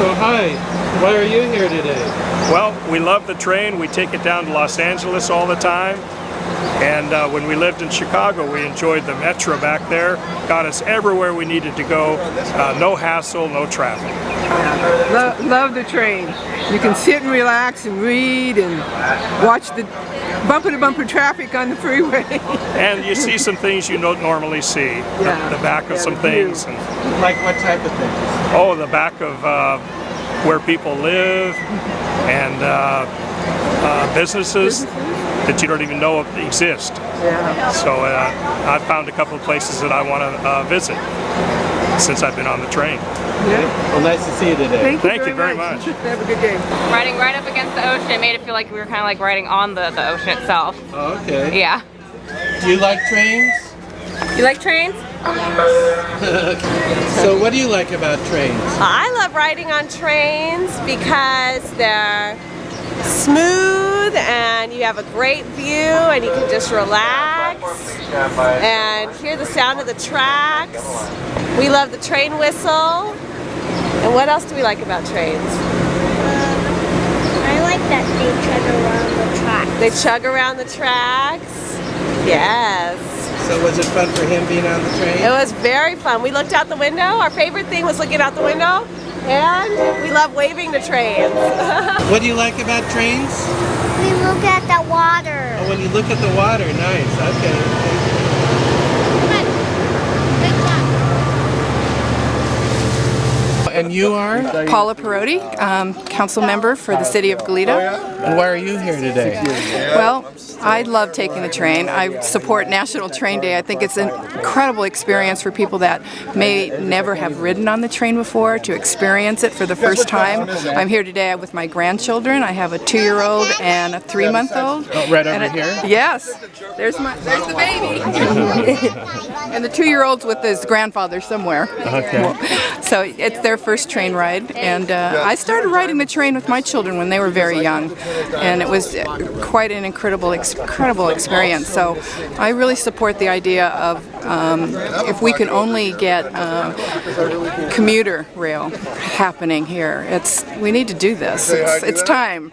So hi, why are you here today? Well, we love the train. We take it down to Los Angeles all the time. And when we lived in Chicago, we enjoyed the metro back there. Got us everywhere we needed to go. No hassle, no traffic. Love the train. You can sit and relax and read and watch the bumper-to-bumper traffic on the freeway. And you see some things you don't normally see. The back of some things. And, like what type of things? oh, the back of where people live and businesses that you don't even know exist. Yeah. So I've found a couple of places that I want to visit since I've been on the train. Yeah. Well, nice to see you today. Thank you very much. Have a good day. Riding right up against the ocean made it feel like we were kind of like riding on the ocean itself. Oh, okay. Yeah. Do you like trains? You like trains? So what do you like about trains? I love riding on trains because they're smooth and you have a great view and you can just relax and hear the sound of the tracks. We love the train whistle. And what else do we like about trains? I like that they chug around the tracks. They chug around the tracks. Yes. So was it fun for him being on the train? It was very fun. We looked out the window. Our favorite thing was looking out the window. And we love waving to trains. What do you like about trains? We look at the water. Oh, when you look at the water, nice, okay. And you are? Paula Perotti, council member for the city of Goleta. And why are you here today? Well, I love taking the train. I support National Train Day. I think it's an incredible experience for people that may never have ridden on the train before to experience it for the first time. I'm here today with my grandchildren. I have a 2-year-old and a 3-month-old. Oh, right over here? Yes. There's the baby. And the 2-year-old's with his grandfather somewhere. Okay. So it's their first train ride, and I started riding the train with my children when they were very young, and it was quite an incredible experience. So I really support the idea of if we can only get commuter rail happening here. We need to do this. It's time.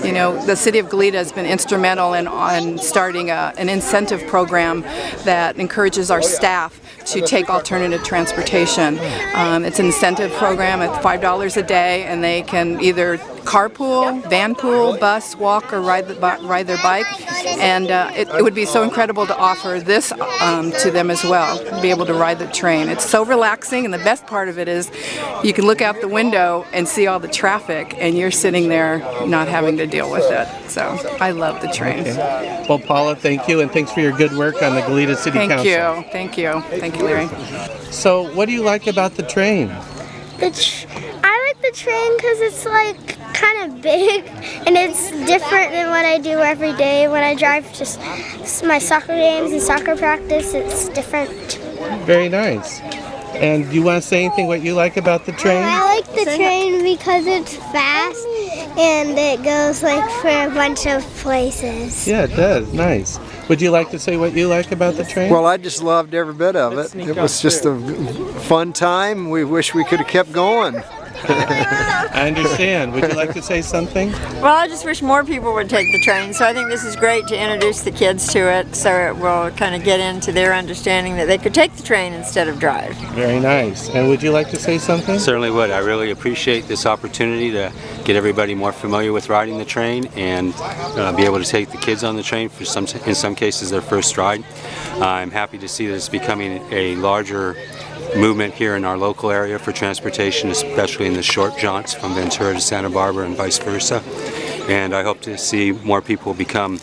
You know, the city of Goleta has been instrumental in starting an incentive program that encourages our staff to take alternative transportation. It's an incentive program at $5 a day, and they can either carpool, vanpool, bus, walk, or ride their bike. And it would be so incredible to offer this to them as well, to be able to ride the train. It's so relaxing, and the best part of it is you can look out the window and see all the traffic, and you're sitting there not having to deal with it. So I love the train. Okay. Well, Paula, thank you, and thanks for your good work on the Goleta City Council. Thank you, Larry. So what do you like about the train? I like the train because it's like kind of big and it's different than what I do every day when I drive just my soccer games and soccer practice. It's different. Very nice. And do you want to say anything what you like about the train? I like the train because it's fast and it goes like for a bunch of places. Yeah, it does. Nice. Would you like to say what you like about the train? Well, I just loved every bit of it. It was just a fun time. We wish we could have kept going. I understand. Would you like to say something? Well, I just wish more people would take the train, so I think this is great to introduce the kids to it, so it will kind of get into their understanding that they could take the train instead of drive. Very nice. And would you like to say something? Certainly would. I really appreciate this opportunity to get everybody more familiar with riding the train and be able to take the kids on the train for in some cases their first ride. I'm happy to see that it's becoming a larger movement here in our local area for transportation, especially in the short jaunts from Ventura to Santa Barbara and vice versa. And I hope to see more people become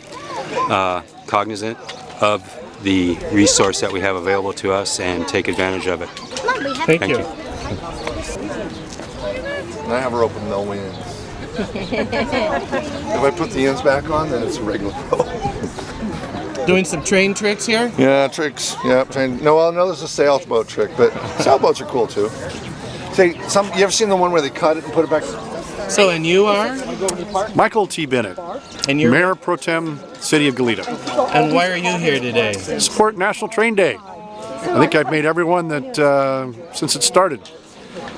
cognizant of the resource that we have available to us and take advantage of it. Thank you. I have her open no ends. If I put the ends back on, then it's a regular roll. Doing some train tricks here? Yeah, tricks. Yeah, train. No, there's a sailboat trick, but sailboats are cool too. Say, you ever seen the one where they cut it and put it back? So, and you are? Michael T. Bennett. And you're? Mayor Pro Tem, City of Goleta. And why are you here today? Support National Train Day. I think I've made everyone that, since it started.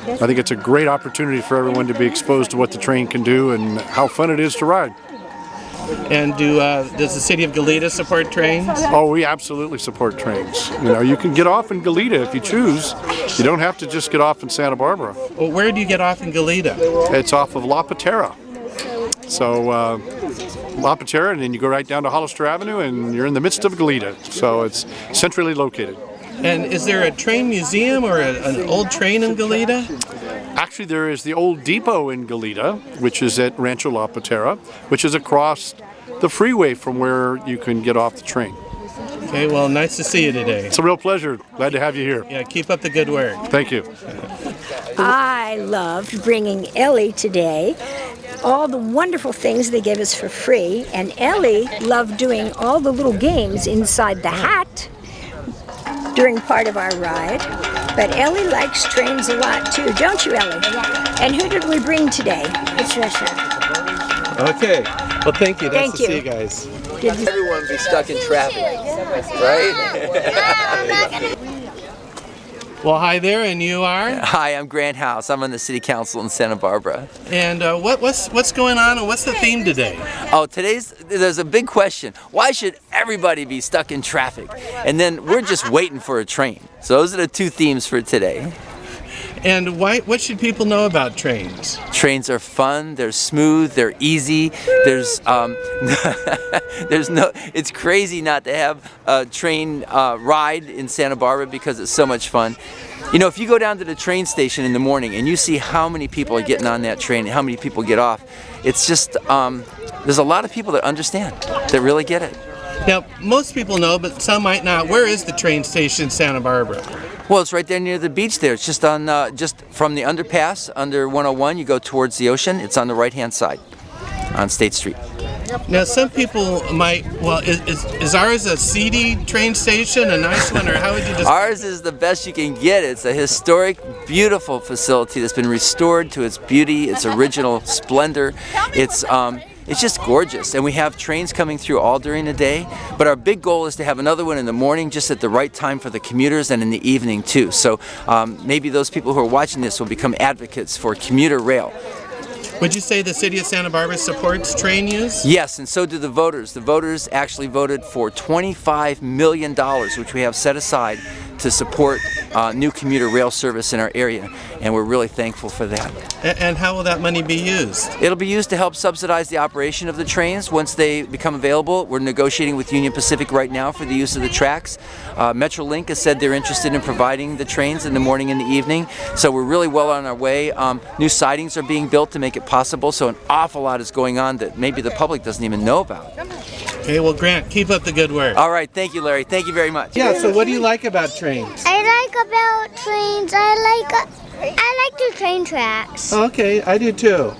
I think it's a great opportunity for everyone to be exposed to what the train can do and how fun it is to ride. And does the city of Goleta support trains? Oh, we absolutely support trains. You know, you can get off in Goleta if you choose. You don't have to just get off in Santa Barbara. Well, where do you get off in Goleta? It's off of La Patera. So La Patera, and then you go right down to Hollister Avenue, and you're in the midst of Goleta. So it's centrally located. And is there a train museum or an old train in Goleta? Actually, there is the old depot in Goleta, which is at Rancho La Patera, which is across the freeway from where you can get off the train. Okay, well, nice to see you today. It's a real pleasure. Glad to have you here. Yeah, keep up the good work. Thank you. I loved bringing Ellie today. All the wonderful things they gave us for free, and Ellie loved doing all the little games inside the hat during part of our ride. But Ellie likes trains a lot too, don't you, Ellie? And who did we bring today? Patricia. Okay, well, thank you. Nice Thank to you. see you guys. Everyone be stuck in traffic, right? Well, hi there, and you are? Hi, I'm Grant House. I'm on the City Council in Santa Barbara. And what's going on, and what's the theme today? Oh, there's a big question. Why should everybody be stuck in traffic? And then we're just waiting for a train. So those are the two themes for today. And what should people know about trains? Trains are fun, they're smooth, they're easy. It's crazy not to have a train ride in Santa Barbara because it's so much fun. You know, if you go down to the train station in the morning and you see how many people are getting on that train and how many people get off, it's just, there's a lot of people that understand, that really get it. Now, most people know, but some might not. Where is the train station in Santa Barbara? Well, it's right there near the beach there. It's just on, just from the underpass under 101, you go towards the ocean. It's on the right-hand side on State Street. Now, some people might, well, is ours a seedy train station, a nice one, or how would you describe it? Ours is the best you can get. It's a historic, beautiful facility that's been restored to its beauty, its original splendor. It's just gorgeous, and we have trains coming through all during the day, but our big goal is to have another one in the morning just at the right time for the commuters, and in the evening too. So maybe those people who are watching this will become advocates for commuter rail. Would you say the city of Santa Barbara supports train use? Yes, and so do the voters. The voters actually voted for $25 million, which we have set aside to support new commuter rail service in our area, and we're really thankful for that. And how will that money be used? It'll be used to help subsidize the operation of the trains once they become available. We're negotiating with Union Pacific right now for the use of the tracks. Metrolink has said they're interested in providing the trains in the morning and the evening, so we're really well on our way. New sidings are being built to make it possible, so an awful lot is going on that maybe the public doesn't even know about. Okay, well, Grant, keep up the good work. All right, thank you, Larry. Thank you very much. Yeah, so what do you like about trains? I like about trains. I like the train tracks. Okay, I do too.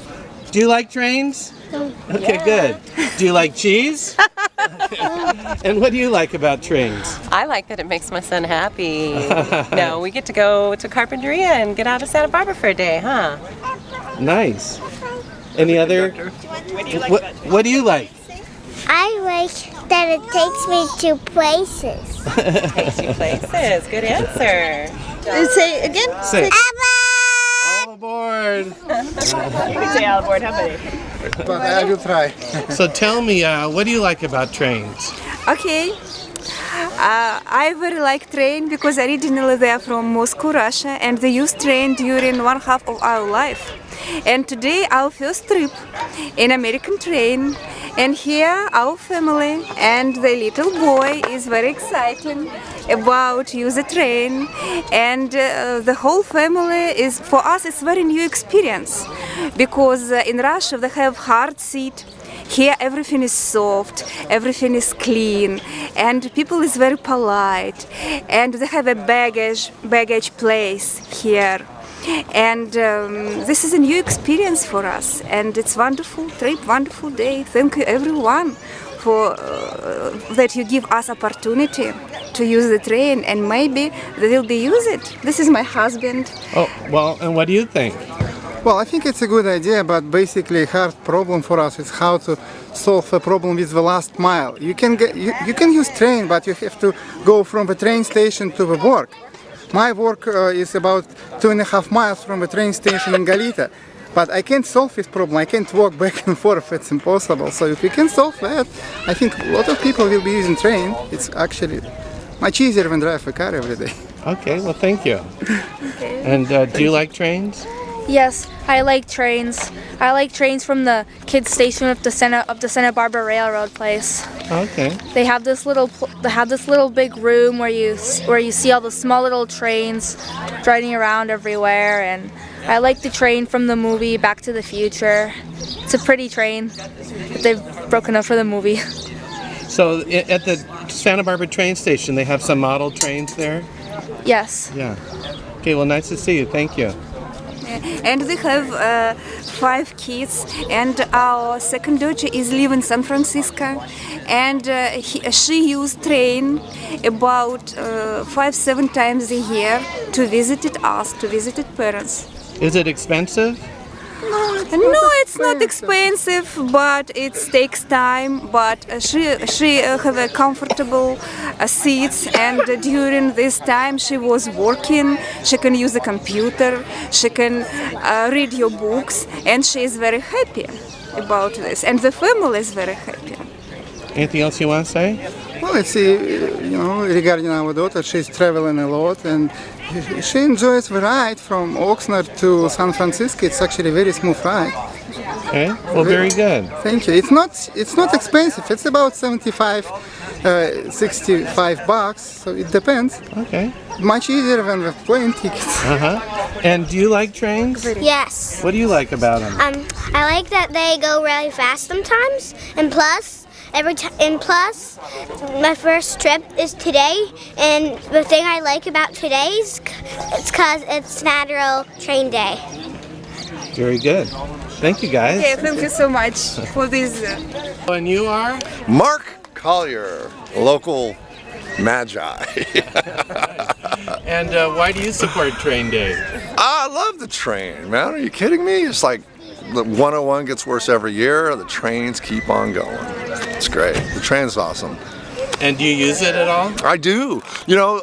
Do you like trains? Okay, good. Do you like cheese? And what do you like about trains? I like that it makes my son happy. No, we get to go to Carpinteria and get out of Santa Barbara for a day, huh? Nice. Any other? What do you like? I like that it takes me to places. Takes you places. Good answer. Say it again. Say. All aboard. You can say all aboard, how many? But I will try. So tell me, what do you like about trains? Okay. I very like train because originally they are from Moscow, Russia, and they use train during one half of our life. And today our first trip in American train, and here our family and the little boy is very excited about use the train, and the whole family is, for us it's very new experience, because in Russia they have hard seat. Here everything is soft, everything is clean, and people is very polite, and they have a baggage place here. And this is a new experience for us, and it's wonderful trip, wonderful day. Thank you everyone for that you give us opportunity to use the train, and maybe they will be use it. This is my husband. Oh, well, and what do you think? Well, I think it's a good idea, but basically a hard problem for us is how to solve a problem with the last mile. You can use train, but you have to go from the train station to the work. My work is about 2.5 miles from a train station in Galita. But I can't solve this problem. I can't walk back and forth. It's impossible. So if we can solve that, I think a lot of people will be using train. It's actually much easier than drive a car every day. Okay, well, thank you. And do you like trains? Yes, I like trains. I like trains from the kids station of the Santa Barbara Railroad place. Okay. They have this little big room where you see all the small little trains driving around everywhere, and I like the train from the movie Back to the Future. It's a pretty train that they've broken up for the movie. So at the Santa Barbara train station, they have some model trains there? Yes. Yeah. Okay, well, nice to see you. Thank you. And we have 5 kids, and our second daughter is living in San Francisco, and she used train about 5-7 times a year to visit us, to visit parents. Is it expensive? No, it's not expensive, but it takes time. But she have a comfortable seats, and during this time she was working. She can use a computer. She can read your books, and she is very happy about this. And the family is very happy. Anything else you want to say? Well, let's see, regarding our daughter, she's traveling a lot and she enjoys the ride from Oxnard to San Francisco. It's actually a very smooth ride. Okay, well, very good. Thank you. It's not expensive. It's about 65 bucks, so it depends. Okay. Much easier than the plane tickets. And do you like trains? Yes. What do you like about them? I like that they go really fast sometimes, and plus, my first trip is today, and the thing I like about today's, it's because it's National Train Day. Very good. Thank you, guys. Okay, thank you so much for this. And you are? Mark Collier, local magi. And why do you support Train Day? I love the train, man. Are you kidding me? It's like the 101 gets worse every year. The trains keep on going. It's great. The train's awesome. And do you use it at all? I do. You know,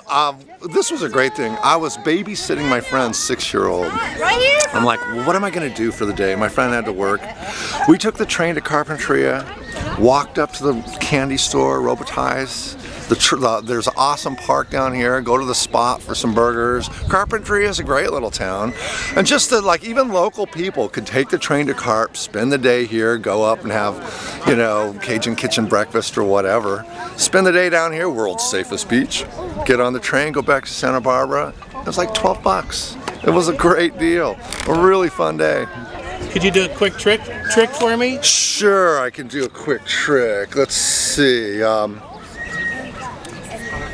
this was a great thing. I was babysitting my friend's 6-year-old. I'm like, well, what am I going to do for the day? My friend had to work. We took the train to Carpinteria, walked up to the candy store, Robitaille's. There's an awesome park down here. Go to the spot for some burgers. Carpinteria is a great little town. And just that, like, even local people could take the train to Carp, spend the day here, go up and have, you know, Cajun Kitchen breakfast or whatever. Spend the day down here, world's safest beach. Get on the train, go back to Santa Barbara. It was like 12 bucks. It was a great deal. A really fun day. Could you do a quick trick for me? Sure, I can do a quick trick. Let's see.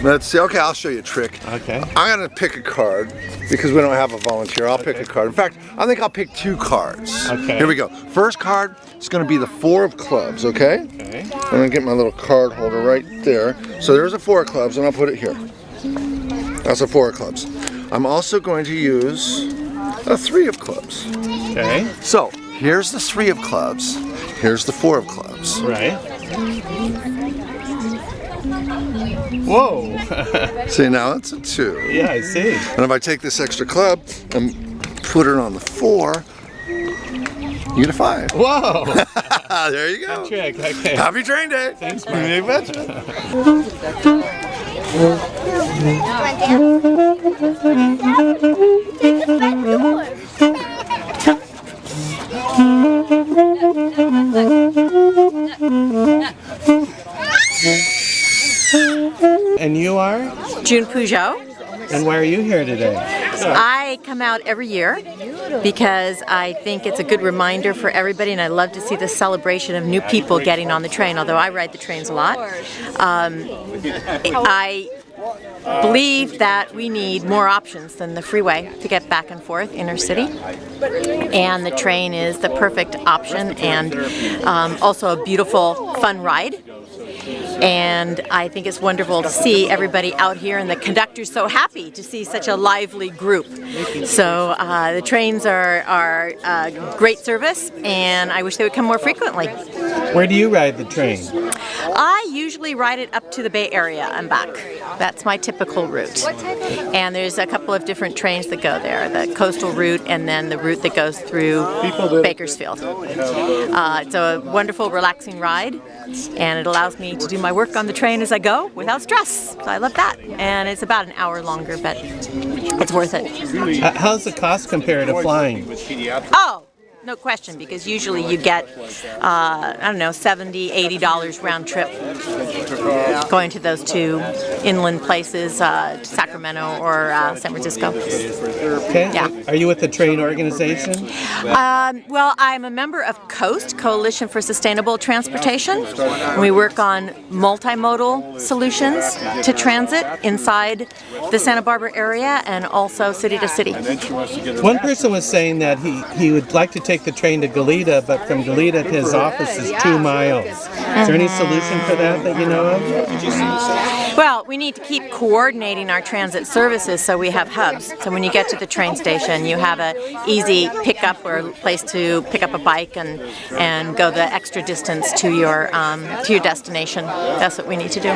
Okay, I'll show you a trick. Okay. I'm gonna pick a card because we don't have a volunteer. I'll pick a card. In fact, I think I'll pick 2 cards. Okay. Here we go. First card is gonna be the 4 of clubs, okay? Okay. I'm gonna get my little card holder right there. So there's a 4 of clubs and I'll put it here. That's a 4 of clubs. I'm also going to use a 3 of clubs. Okay. So here's the 3 of clubs. Here's the 4 of clubs. Right. Whoa. See, now it's a 2. Yeah, I see. And if I take this extra club and put it on the 4, you get a 5. Whoa. There you go. Good trick. Okay. Happy train day. Thanks, Mark. You betcha. And you are? June Peugeot. And why are you here today? I come out every year because I think it's a good reminder for everybody, and I love to see the celebration of new people getting on the train, although I ride the trains a lot. I believe that we need more options than the freeway to get back and forth inner city, and the train is the perfect option, and also a beautiful, fun ride. and I think it's wonderful to see everybody out here, and the conductor's so happy to see such a lively group. So the trains are great service, and I wish they would come more frequently. Where do you ride the train? I usually ride it up to the Bay Area and back. That's my typical route. And there's a couple of different trains that go there, the coastal route and then the route that goes through Bakersfield. It's a wonderful, relaxing ride, and it allows me to do my work on the train as I go without stress. So I love that. And it's about an hour longer, but it's worth it. How does the cost compare to flying? Oh! No question, because usually you get, I don't know, $70, $80 round trip going to those two inland places, Sacramento or San Francisco. Okay. Yeah. Are you with the train organization? Well, I'm a member of COAST, Coalition for Sustainable Transportation. We work on multimodal solutions to transit inside the Santa Barbara area and also city to city. One person was saying that he would like to take the train to Goleta, but from Goleta to his office is 2 miles. Is there any solution for that you know of? Well, we need to keep coordinating our transit services so we have hubs. So when you get to the train station, you have an easy pickup or place to pick up a bike and go the extra distance to your destination. That's what we need to do.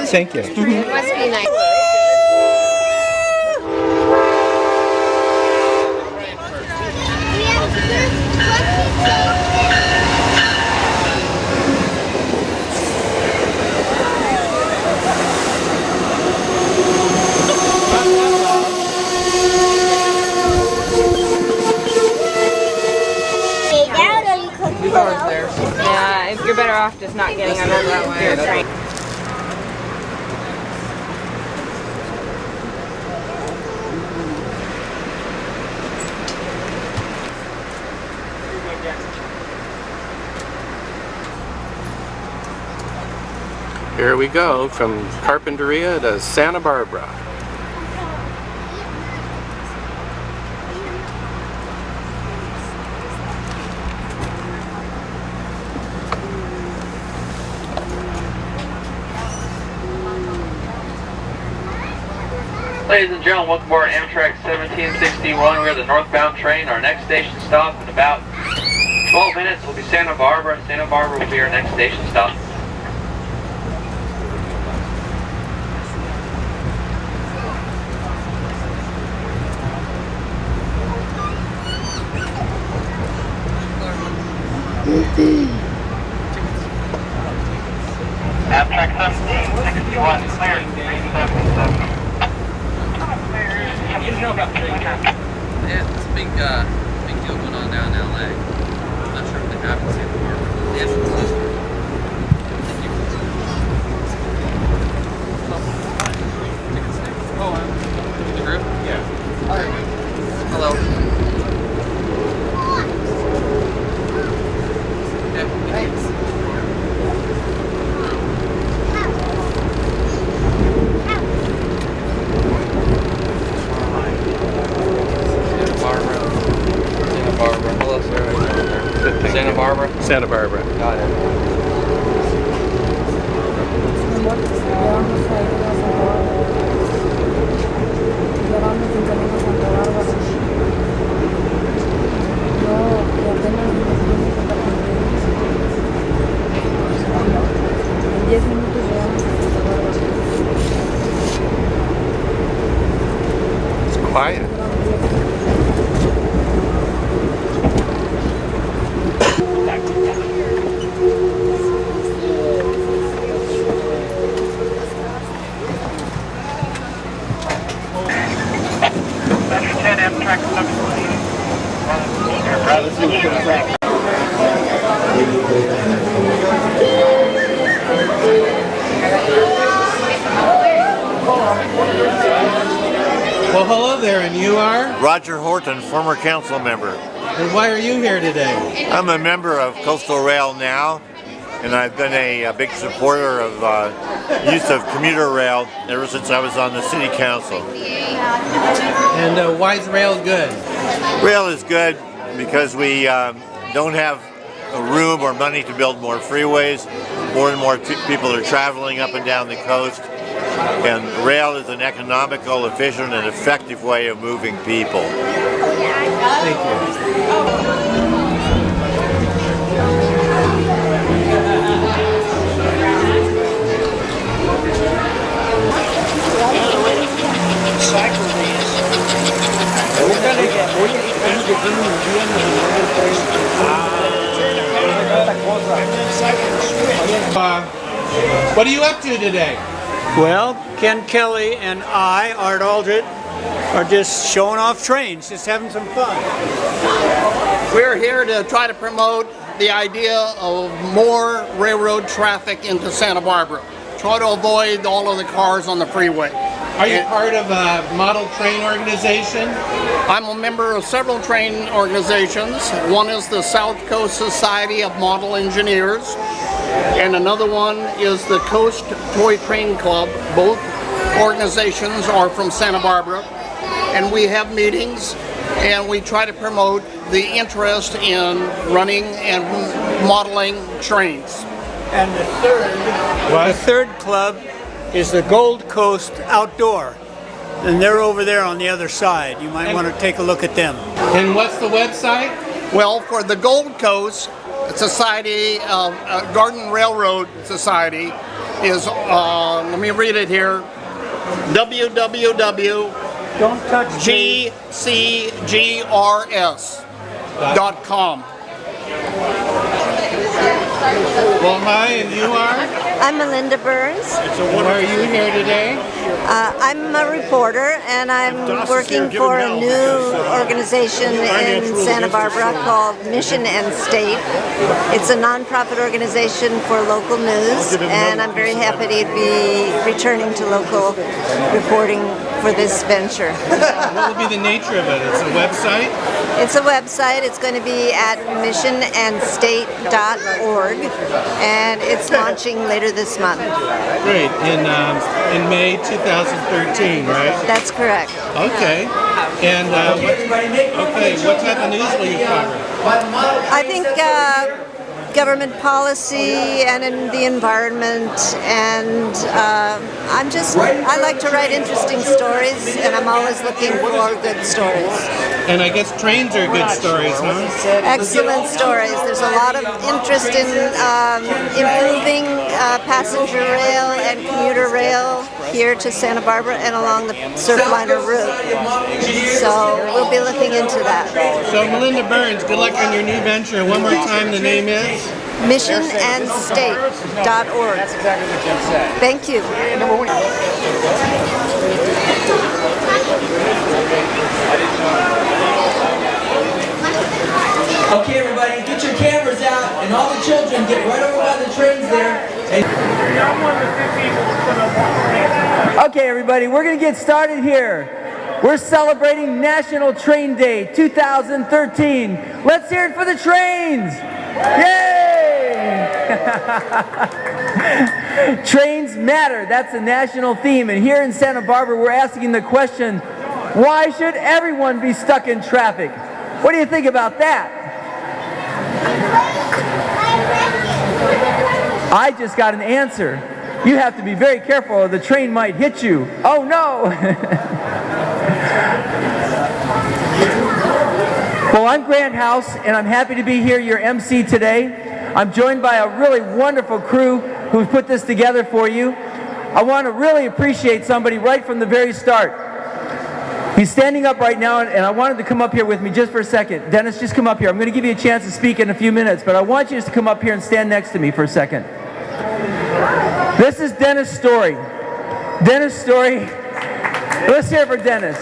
Thank you. Must be nice. Yeah, you're better off just not getting on your train. Here we go from Carpinteria to Santa Barbara. Ladies and gentlemen, welcome aboard Amtrak 1761. We're the northbound train. Our next station stop in about 12 minutes will be Santa Barbara. Santa Barbara will be our next station stop. Amtrak 1761 cleared 377. You know about yeah, it's a big deal going on down in LA. I'm not sure if they have it in Santa Barbara. Yes, it's listed. Thank you. Oh, the group? Yeah. Hello. Yeah, thanks. Santa Barbara? Santa Barbara. Got it. It's quiet. Well, hello there, and you are? Roger Horton, former council member. And why are you here today? I'm a member of Coastal Rail now, and I've been a big supporter of use of commuter rail ever since I was on the city council. And why is rail good? Rail is good because we don't have room or money to build more freeways. More and more people are traveling up and down the coast. And rail is an economical, efficient, and effective way of moving people. Thank you. What are you up to today? Well, Ken Kelly and I, Art Aldrich, are just showing off trains, just having some fun. We're here to try to promote the idea of more railroad traffic into Santa Barbara. Try to avoid all of the cars on the freeway. Are you part of a model train organization? I'm a member of several train organizations. One is the South Coast Society of Model Engineers, and another one is the Coast Toy Train Club. Both organizations are from Santa Barbara, and we have meetings and we try to promote the interest in running and modeling trains. And the third club is the Gold Coast Outdoor, and they're over there on the other side. You might want to take a look at them. And what's the website? Well, for the Gold Coast Society, Garden Railroad Society is, let me read it here, www.gcgrs.com. Well, hi, and you are? I'm Melinda Burns. So why are you here today? I'm a reporter, and I'm working for a new organization in Santa Barbara called Mission and State. It's a nonprofit organization for local news, and I'm very happy to be returning to local reporting for this venture. What will be the nature of it? It's a website? It's a website. It's going to be at missionandstate.org, and it's launching later this month. Great. In May 2013, right? That's correct. Okay. And what type of news will you cover? I think government policy and in the environment, and I like to write interesting stories, and I'm always looking for good stories. And I guess trains are good stories, huh? Excellent stories. There's a lot of interest in improving passenger rail and commuter rail here to Santa Barbara and along the Surfliner route. So we'll be looking into that. So Melinda Burns, good luck on your new venture. One more time, the name is? missionandstate.org. That's exactly what Jim said. Thank you. Okay, everybody, get your cameras out, and all the children get right over by the trains there. Okay, everybody, we're going to get started here. We're celebrating National Train Day 2013. Let's hear it for the trains. Yay! Trains matter. That's the national theme. And here in Santa Barbara, we're asking the question, why should everyone be stuck in traffic? What do you think about that? I just got an answer. You have to be very careful or the train might hit you. Oh no! Well, I'm Grant House, and I'm happy to be here, your MC today. I'm joined by a really wonderful crew who've put this together for you. I want to really appreciate somebody right from the very start. He's standing up right now, and I wanted to come up here with me just for a second. Dennis, just come up here. I'm going to give you a chance to speak in a few minutes, but I want you just to come up here and stand next to me for a second. This is Dennis Story. Dennis Story. Let's hear it for Dennis.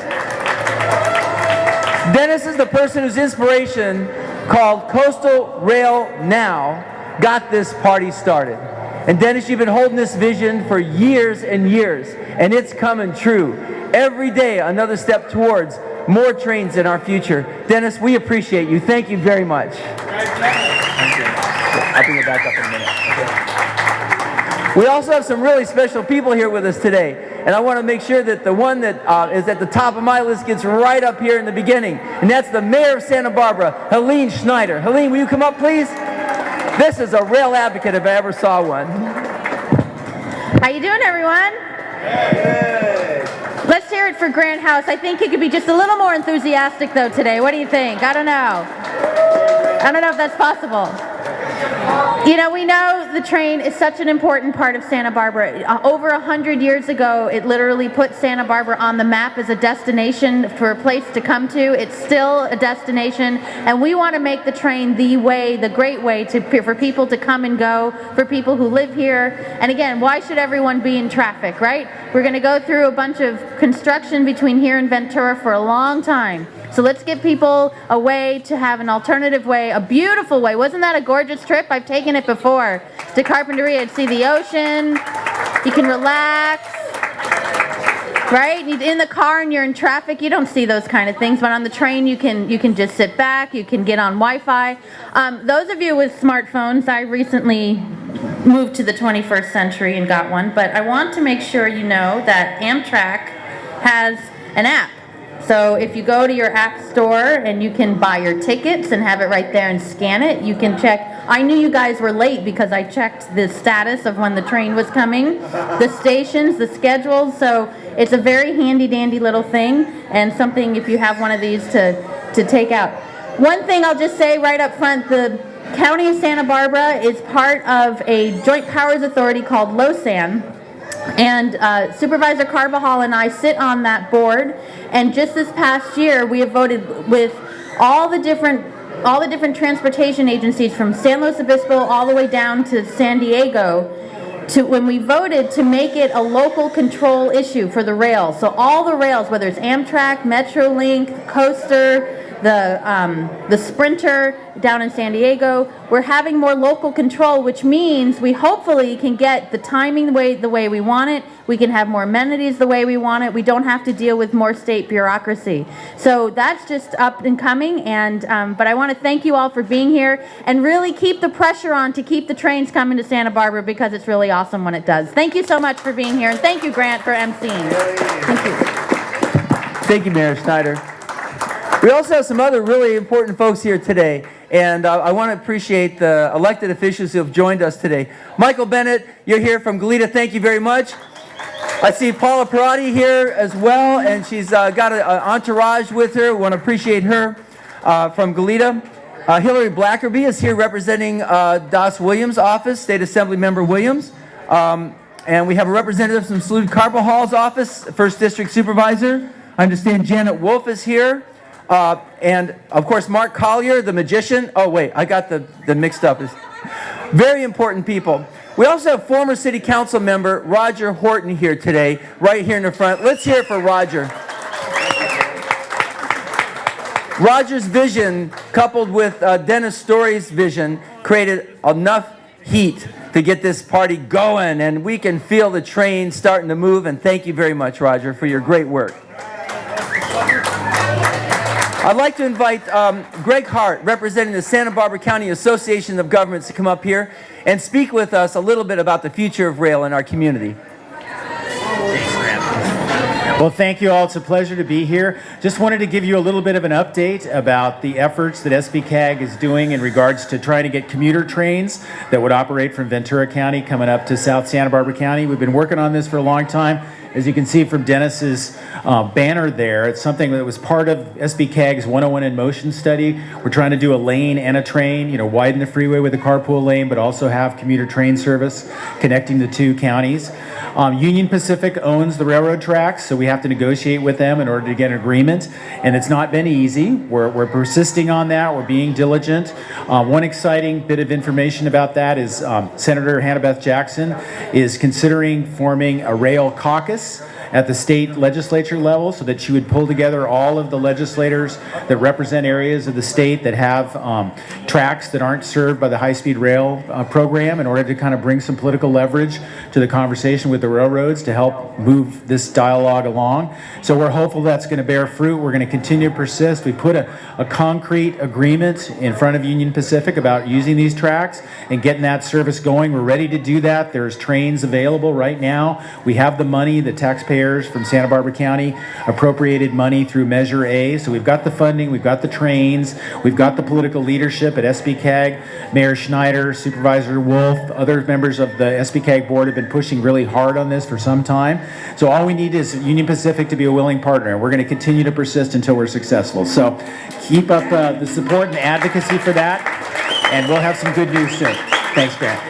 Dennis is the person whose inspiration, called Coastal Rail Now, got this party started. And Dennis, you've been holding this vision for years and years, and it's coming true. Every day, another step towards more trains in our future. Dennis, we appreciate you. Thank you very much. Thank you. I'll bring it back up in a minute. Okay. We also have some really special people here with us today, and I want to make sure that the one that is at the top of my list gets right up here in the beginning, and that's the Mayor of Santa Barbara, Helene Schneider. Helene, will you come up, please? This is a real advocate if I ever saw one. How you doing, everyone? Let's hear it for Grant House. I think he could be just a little more enthusiastic, though, today. What do you think? I don't know. I don't know if that's possible. You know, we know the train is such an important part of Santa Barbara. Over 100 years ago, it literally put Santa Barbara on the map as a destination for a place to come to. It's still a destination, and we want to make the train the way, the great way for people to come and go, for people who live here. And again, why should everyone be in traffic, right? We're going to go through a bunch of construction between here and Ventura for a long time. So let's give people a way to have an alternative way, a beautiful way. Wasn't that a gorgeous trip? I've taken it before to Carpinteria to see the ocean. You can relax, right? In the car and you're in traffic, you don't see those kind of things. But on the train, you can just sit back. You can get on Wi-Fi. Those of you with smartphones, I recently moved to the 21st century and got one. But I want to make sure you know that Amtrak has an app. So if you go to your app store and you can buy your tickets and have it right there and scan it, you can check. I knew you guys were late because I checked the status of when the train was coming, the stations, the schedules. So it's a very handy dandy little thing and something if you have one of these to take out. One thing I'll just say right up front, the County of Santa Barbara is part of a joint powers authority called LOSAN. And Supervisor Carbajal and I sit on that board, and just this past year we have voted with all the different transportation agencies from San Luis Obispo all the way down to San Diego when we voted to make it a local control issue for the rails. So all the rails, whether it's Amtrak, Metrolink, Coaster, the Sprinter down in San Diego, we're having more local control, which means we hopefully can get the timing the way we want it. We can have more amenities the way we want it. We don't have to deal with more state bureaucracy. So that's just up and coming. And but I want to thank you all for being here and really keep the pressure on to keep the trains coming to Santa Barbara because it's really awesome when it does. Thank you so much for being here, and thank you, Grant, for emceeing. Thank you. Thank you, Mayor Snyder. We also have some other really important folks here today, and I want to appreciate the elected officials who have joined us today. Michael Bennett, you're here from Goleta. Thank you very much. I see Paula Parati here as well, and she's got an entourage with her. We want to appreciate her from Goleta. Hillary Blackerby is here representing Das Williams' office, State Assembly Member Williams. And we have a representative from Salud Carbajal's office, 1st District Supervisor. I understand Janet Wolf is here. And of course, Mark Collier, the magician. Oh wait, I got the mixed up. Very important people. We also have former City Council member Roger Horton here today, right here in the front. Let's hear it for Roger. Roger's vision, coupled with Dennis Story's vision, created enough heat to get this party going, and we can feel the train starting to move. And thank you very much, Roger, for your great work. I'd like to invite Greg Hart, representing the Santa Barbara County Association of Governments, to come up here and speak with us a little bit about the future of rail in our community. Well, thank you all. It's a pleasure to be here. Just wanted to give you a little bit of an update about the efforts that SBCAG is doing in regards to trying to get commuter trains that would operate from Ventura County coming up to South Santa Barbara County. We've been working on this for a long time. As you can see from Dennis's banner there, it's something that was part of SBCAG's 101 in Motion study. We're trying to do a lane and a train, widen the freeway with a carpool lane, but also have commuter train service connecting the two counties. Union Pacific owns the railroad tracks, so we have to negotiate with them in order to get an agreement, and it's not been easy. We're persisting on that. We're being diligent. One exciting bit of information about that is Senator Hannah-Beth Jackson is considering forming a rail caucus at the state legislature level so that she would pull together all of the legislators that represent areas of the state that have tracks that aren't served by the high-speed rail program in order to kind of bring some political leverage to the conversation with the railroads to help move this dialogue along. So we're hopeful that's going to bear fruit. We're going to continue to persist. We put a concrete agreement in front of Union Pacific about using these tracks and getting that service going. We're ready to do that. There's trains available right now. We have the money. The taxpayers taxpayers from Santa Barbara County appropriated money through Measure A. So we've got the funding, we've got the trains, we've got the political leadership at SBCAG. Mayor Schneider, Supervisor Wolf, other members of the SBCAG board have been pushing really hard on this for some time. So all we need is Union Pacific to be a willing partner. We're going to continue to persist until we're successful. So keep up the support and advocacy for that, and we'll have some good news soon. Thanks, Grant.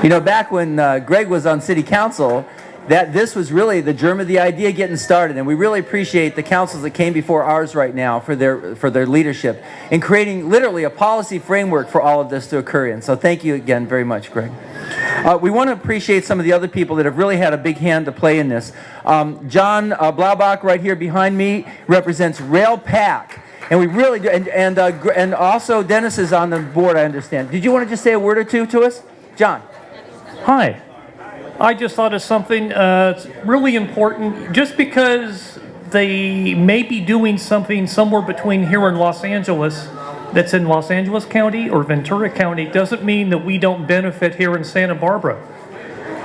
You know, back when Greg was on City Council, this was really the germ of the idea getting started, and we really appreciate the councils that came before ours right now for their leadership in creating literally a policy framework for all of this to occur in. So thank you again very much, Greg. We want to appreciate some of the other people that have really had a big hand to play in this. John Blaubach right here behind me represents Rail Pack. And we really do, and also Dennis is on the board, I understand. Did you want to just say a word or two to us? John. Hi. I just thought of something really important. Just because they may be doing something somewhere between here and Los Angeles that's in Los Angeles County or Ventura County doesn't mean that we don't benefit here in Santa Barbara.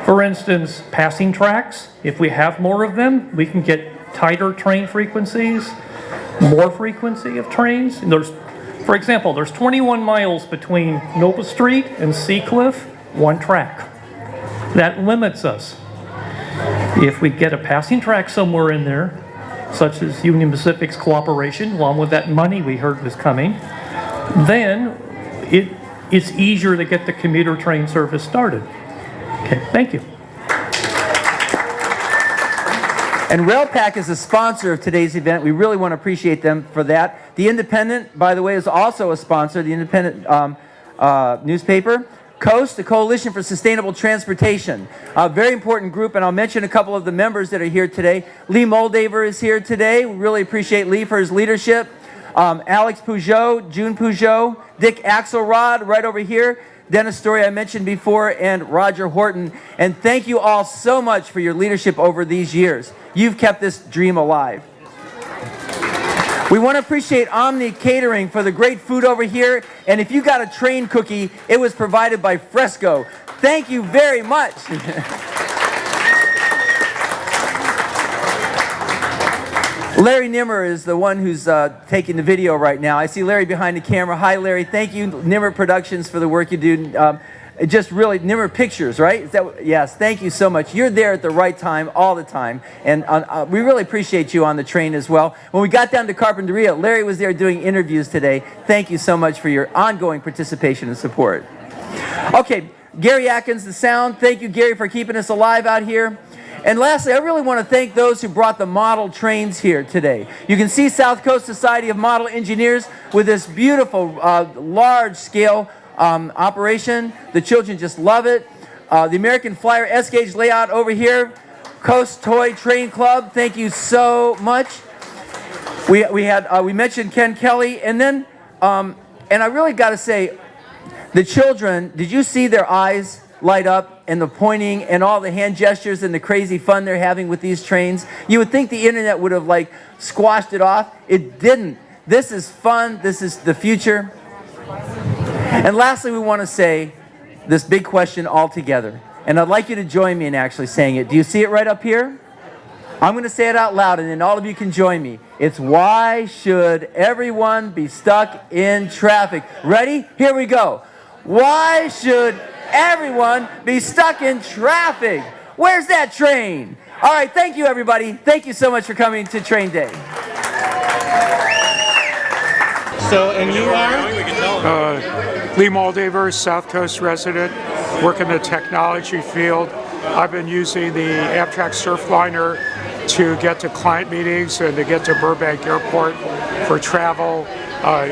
For instance, passing tracks, if we have more of them, we can get tighter train frequencies, more frequency of trains. And for example, there's 21 miles between Nova Street and Seacliff, one track. That limits us. If we get a passing track somewhere in there, such as Union Pacific's cooperation, along with that money we heard was coming, then it's easier to get the commuter train service started. Okay, thank you. And RailPack is a sponsor of today's event. We really want to appreciate them for that. The Independent, by the way, is also a sponsor, the Independent newspaper. Coast, the Coalition for Sustainable Transportation, a very important group, and I'll mention a couple of the members that are here today. Lee Moldaver is here today. We really appreciate Lee for his leadership. Alex Peugeot, June Peugeot, Dick Axelrod right over here, Dennis Story I mentioned before, and Roger Horton. And thank you all so much for your leadership over these years. You've kept this dream alive. We want to appreciate Omni Catering for the great food over here. And if you got a train cookie, it was provided by Fresco. Thank you very much. Larry Nimmer is the one who's taking the video right now. I see Larry behind the camera. Hi, Larry. Thank you, Nimmer Productions, for the work you do. Just really, Nimmer Pictures, right? Is that, yes, thank you so much. You're there at the right time, all the time. And we really appreciate you on the train as well. When we got down to Carpinteria, Larry was there doing interviews today. Thank you so much for your ongoing participation and support. Okay, Gary Atkins, the sound. Thank you, Gary, for keeping us alive out here. And lastly, I really want to thank those who brought the model trains here today. You can see South Coast Society of Model Engineers with this beautiful, large-scale operation. The children just love it. The American Flyer S-Gauge layout over here. Coast Toy Train Club, thank you so much. We mentioned Ken Kelly, and then, and I really got to say, the children, did you see their eyes light up and the pointing and all the hand gestures and the crazy fun they're having with these trains? You would think the internet would have like squashed it off. It didn't. This is fun. This is the future. And lastly, we want to say this big question all together. And I'd like you to join me in actually saying it. Do you see it right up here? I'm going to say it out loud, and then all of you can join me. It's why should everyone be stuck in traffic? Ready? Here we go. Why should everyone be stuck in traffic? Where's that train? All right, thank you, everybody. Thank you so much for coming to Train Day. So, and you are? Lee Moldaver, South Coast resident, work in the technology field. I've been using the Amtrak Surfliner to get to client meetings and to get to Burbank Airport for travel.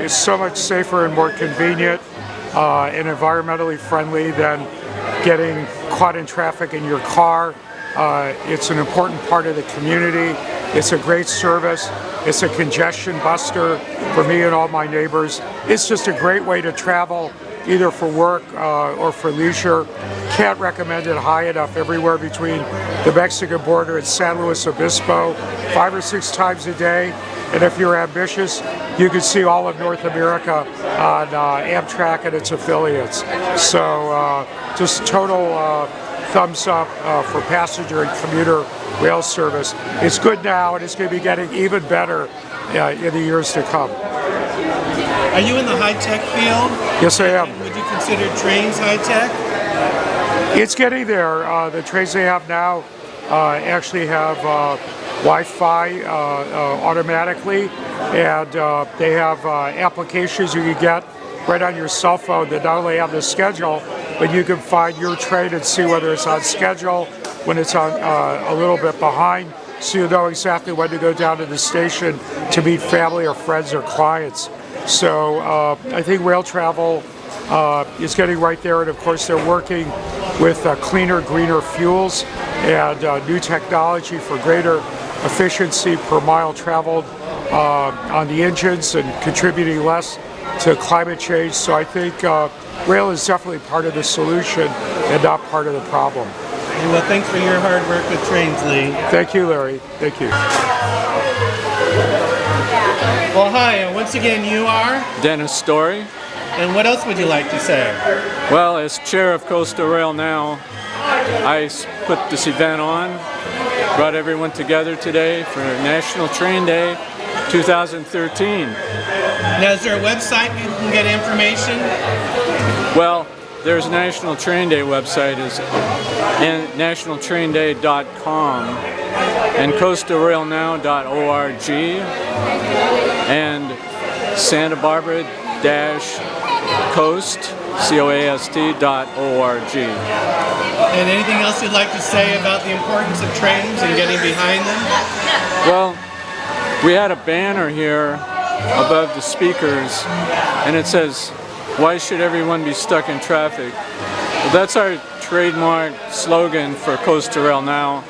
It's so much safer and more convenient and environmentally friendly than getting caught in traffic in your car. It's an important part of the community. It's a great service. It's a congestion buster for me and all my neighbors. It's just a great way to travel, either for work or for leisure. Can't recommend it high enough. Everywhere between the Mexican border and San Luis Obispo, 5 or 6 times a day. And if you're ambitious, you can see all of North America on Amtrak and its affiliates. So just total thumbs up for passenger and commuter rail service. It's good now, and it's going to be getting even better in the years to come. Are you in the high-tech field? Yes, I am. Would you consider trains high-tech? It's getting there. The trains they have now actually have Wi-Fi automatically, and they have applications you can get right on your cell phone that not only have the schedule, but you can find your train and see whether it's on schedule, when it's on a little bit behind, so you know exactly when to go down to the station to meet family or friends or clients. So I think rail travel is getting right there, and of course they're working with cleaner, greener fuels and new technology for greater efficiency per mile traveled on the engines and contributing less to climate change. So I think rail is definitely part of the solution and not part of the problem. Well, thanks for your hard work with trains, Lee. Thank you, Larry. Thank you. Well, hi, and once again, you are? Dennis Story. And what else would you like to say? Well, as chair of Coastal Rail Now, I put this event on, brought everyone together today for National Train Day 2013. Now, is there a website where you can get information? Well, there's National Train Day website is nationaltrainday.com and coastalrailnow.org and Santa Barbara-coast.org. And anything else you'd like to say about the importance of trains and getting behind them? Well, we had a banner here above the speakers, and it says, "Why should everyone be stuck in traffic?" Well, that's our trademark slogan for Coastal Rail Now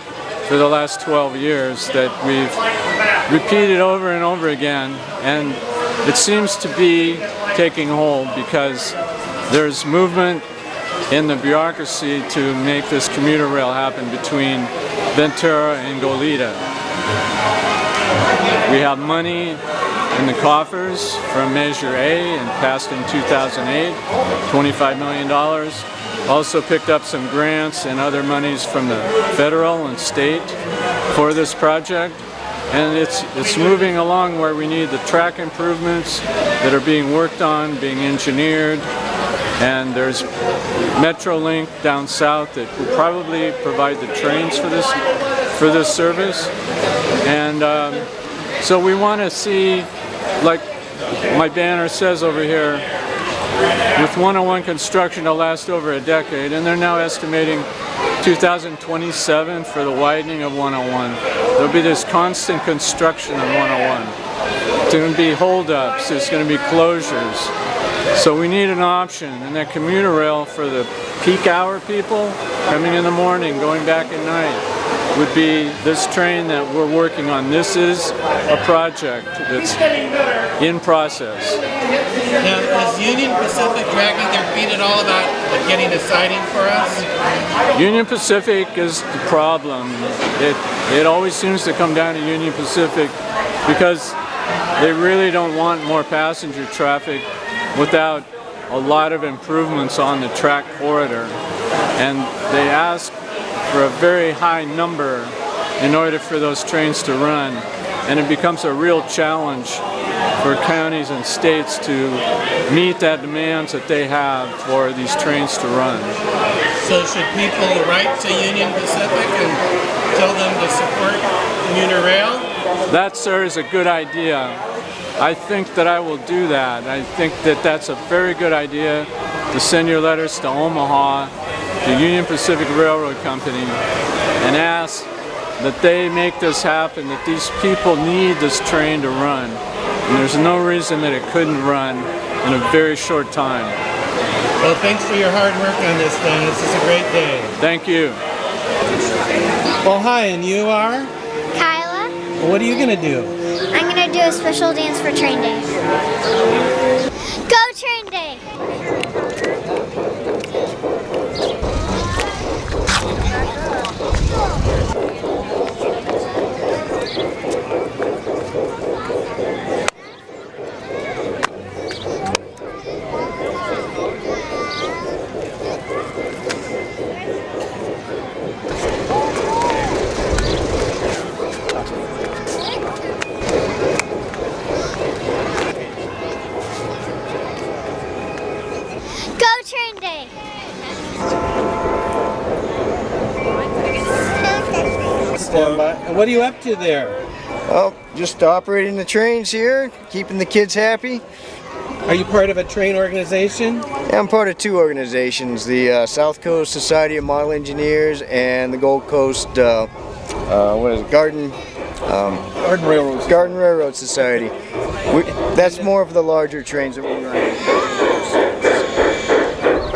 for the last 12 years that we've repeated over and over again, and it seems to be taking hold because there's movement in the bureaucracy to make this commuter rail happen between Ventura and Goleta. We have money in the coffers from Measure A and passed in 2008, $25 million. Also picked up some grants and other monies from the federal and state for this project. And it's moving along where we need the track improvements that are being worked on, being engineered. And there's Metrolink down south that will probably provide the trains for this service. And so we want to see, like my banner says over here, with 101 construction to last over a decade, and they're now estimating 2027 for the widening of 101. There'll be this constant construction on 101. There's going to be holdups, there's going to be closures. So we need an option, and that commuter rail for the peak hour people coming in the morning, going back at night, would be this train that we're working on. This is a project that's in process. Now, is Union Pacific dragging their feet at all about getting a siding for us? Union Pacific is the problem. It always seems to come down to Union Pacific because they really don't want more passenger traffic without a lot of improvements on the track corridor. And they ask for a very high number in order for those trains to run. And it becomes a real challenge for counties and states to meet that demands that they have for these trains to run. So should people write to Union Pacific and tell them to support commuter rail? That, sir, is a good idea. I think that I will do that. I think that that's a very good idea to send your letters to Omaha, the Union Pacific Railroad Company, and ask that they make this happen, that these people need this train to run. And there's no reason that it couldn't run in a very short time. Well, thanks for your hard work on this, Dennis. It's a great day. Thank you. Well, hi, and you are? Kyla. Well, what are you going to do? I'm going to do a special dance for Train Day. Go Train Day! stand by. And what are you up to there? Well, just operating the trains here, keeping the kids happy. Are you part of a train organization? Yeah, I'm part of two organizations, the South Coast Society of Model Engineers and the Gold Coast, what is it, Garden Railroad Society. That's more of the larger trains that we run.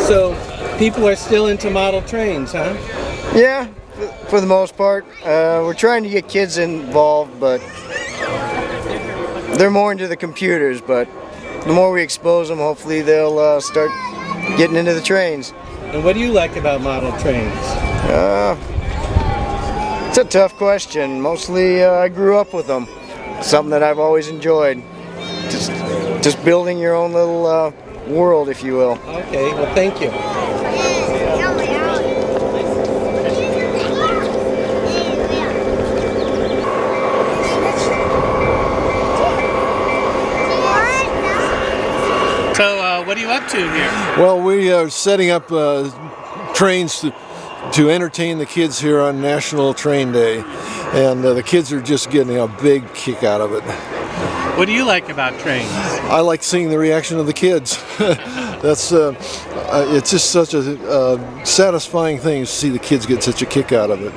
So people are still into model trains, huh? Yeah, for the most part. We're trying to get kids involved, but they're more into the computers, but the more we expose them, hopefully they'll start getting into the trains. And what do you like about model trains? It's a tough question. Mostly I grew up with them. Something that I've always enjoyed. Just building your own little world, if you will. Okay, well thank you. So what are you up to here? Well, we are setting up trains to entertain the kids here on National Train Day, and the kids are just getting a big kick out of it. What do you like about trains? I like seeing the reaction of the kids. That's it's just such a satisfying thing to see the kids get such a kick out of it.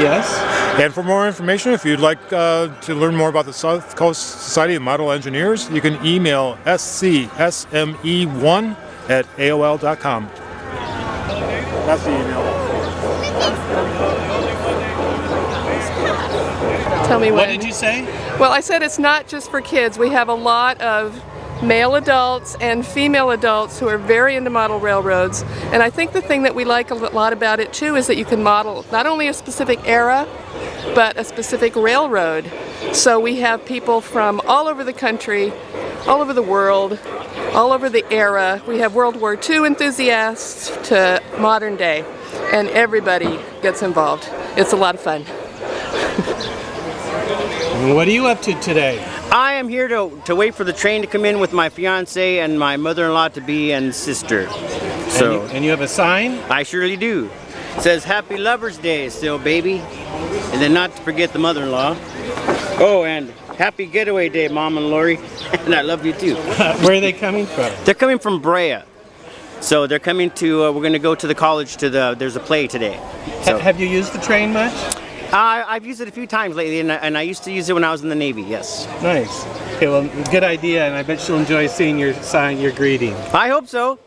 Yes? And for more information, if you'd like to learn more about the South Coast Society of Model Engineers, you can email scsme1@aol.com. That's the email. Tell me when. What did you say? Well, I said it's not just for kids. We have a lot of male adults and female adults who are very into model railroads. And I think the thing that we like a lot about it too is that you can model not only a specific era, but a specific railroad. So we have people from all over the country, all over the world, all over the era. We have World War II enthusiasts to modern day, and everybody gets involved. It's a lot of fun. What are you up to today? I am here to wait for the train to come in with my fiance and my mother-in-law to be and sister. So, and you have a sign? I surely do. It says Happy Lover's Day still, baby. And then not to forget the mother-in-law. Oh, and Happy Getaway Day, Mom and Lori. And I love you too. Where are they coming from? They're coming from Brea. So they're coming to, we're going to go to the college there's a play today. So. Have you used the train much? I've used it a few times lately, and I used to use it when I was in the Navy, yes. Nice. Okay, well, good idea, and I bet she'll enjoy seeing your sign, your greeting. I hope so.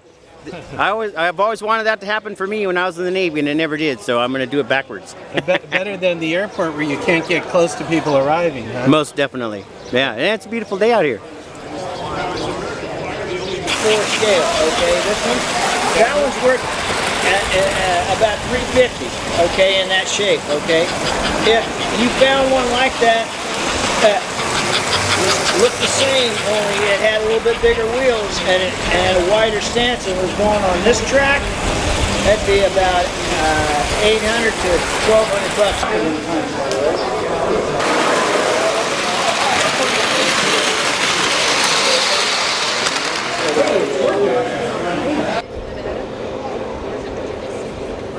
I've always wanted that to happen for me when I was in the Navy, and it never did, so I'm going to do it backwards. Better than the airport where you can't get close to people arriving, huh? Most definitely. Yeah, and it's a beautiful day out here. Full scale, okay? This one, that one's worth about $350, okay, in that shape, okay? If you found one like that, looked the same, only it had a little bit bigger wheels and a wider stance and was going on this track, that'd be about $800 to $1,200.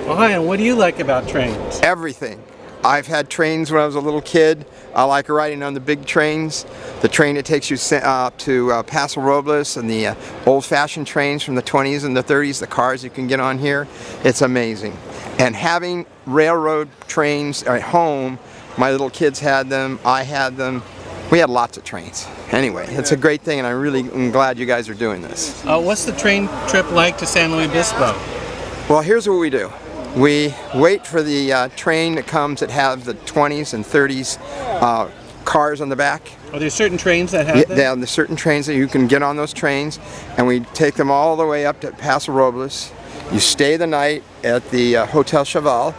Well, hi, and what do you like about trains? Everything. I've had trains when I was a little kid. I like riding on the big trains. The train that takes you to Paso Robles, and the old-fashioned trains from the 20s and the 30s, the cars you can get on here. It's amazing. And having railroad trains at home, my little kids had them, I had them. We had lots of trains. Anyway, it's a great thing, and I really am glad you guys are doing this. What's the train trip like to San Luis Obispo? Well, here's what we do. We wait for the train that comes that have the 20s and 30s cars on the back. Are there certain trains that have that? Yeah, there's certain trains that you can get on those trains, and we take them all the way up to Paso Robles. You stay the night at the Hotel Cheval,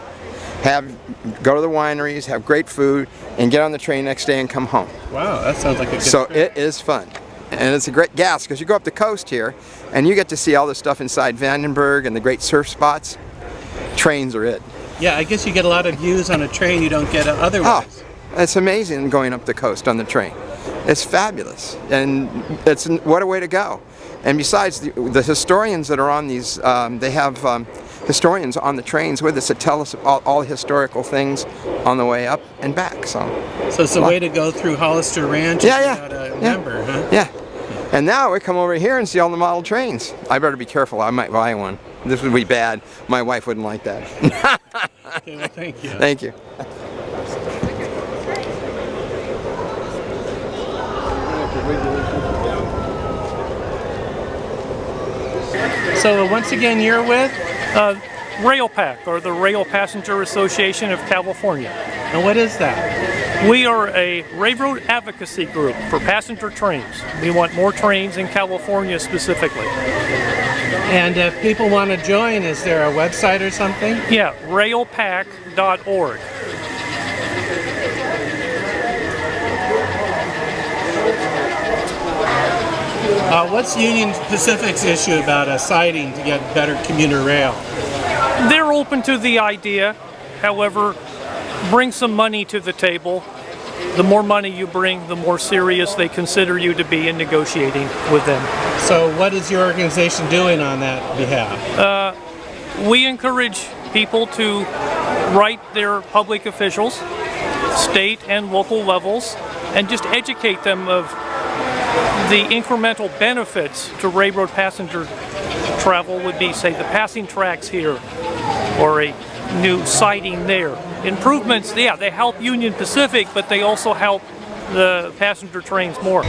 go to the wineries, have great food, and get on the train next day and come home. Wow, that sounds like a good So trip. it is fun. And it's a great gas because you go up the coast here and you get to see all the stuff inside Vandenberg and the great surf spots. Trains are it. Yeah, I guess you get a lot of views on a train you don't get otherwise. Oh, it's amazing going up the coast on the train. It's fabulous, and it's what a way to go. And besides, the historians that are on these, they have historians on the trains with us that tell us all the historical things on the way up and back. So it's a way to go through Hollister Ranch without a member, huh? Yeah. And now we come over here and see all the model trains. I better be careful. I might buy one. This would be bad. My wife wouldn't like that. Okay, well, thank you. Thank you. So once again, you're with RailPAC, or the Rail Passenger Association of California. And what is that? We are a railroad advocacy group for passenger trains. We want more trains in California specifically. And if people want to join, is there a website or something? Yeah, railpac.org. What's Union Pacific's issue about a siding to get better commuter rail? They're open to the idea. However, bring some money to the table. The more money you bring, the more serious they consider you to be in negotiating with them. So what is your organization doing on that behalf? We encourage people to write their public officials, state and local levels, and just educate them of the incremental benefits to railroad passenger travel would be, say, the passing tracks here, or a new siding there. Improvements, yeah, they help Union Pacific, but they also help the passenger trains more.